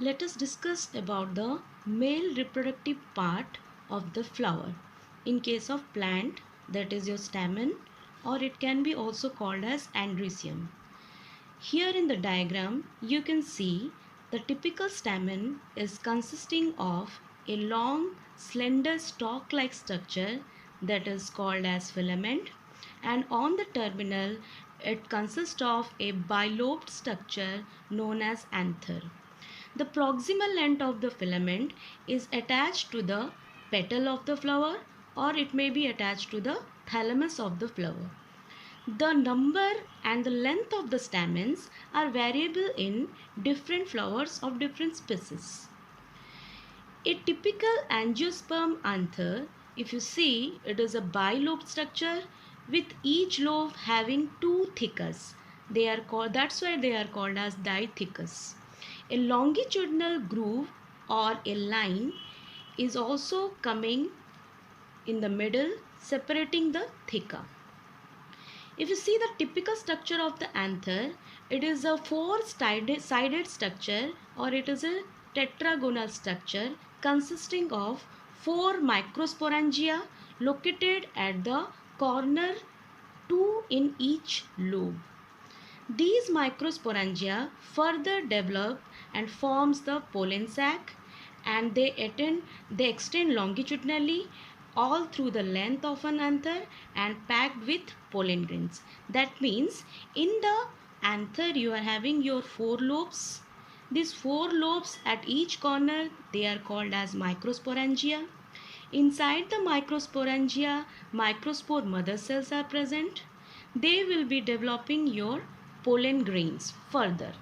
Let us discuss about the male reproductive part of the flower. In case of plant, that is your stamen, or it can be also called as androecium. Here in the diagram, you can see the typical stamen is consisting of a long, slender stalk-like structure that is called as filament, and on the terminal, it consists of a bilobed structure known as anther. The proximal end of the filament is attached to the petal of the flower, or it may be attached to the thalamus of the flower. The number and the length of the stamens are variable in different flowers of different species. A typical angiosperm anther, if you see, it is a bilobed structure with each lobe having two thecus. That's why they are called as dithecous. A longitudinal groove or a line is also coming in the middle, separating the theca. If you see the typical structure of the anther, it is a four-sided structure, or it is a tetragonal structure consisting of four microsporangia located at the corner, two in each lobe. These microsporangia further develop and forms the pollen sac, and they extend longitudinally all through the length of an anther and packed with pollen grains. That means in the anther you are having your four lobes. These four lobes at each corner, they are called as microsporangia. Inside the microsporangia, microspore mother cells are present. They will be developing your pollen grains further.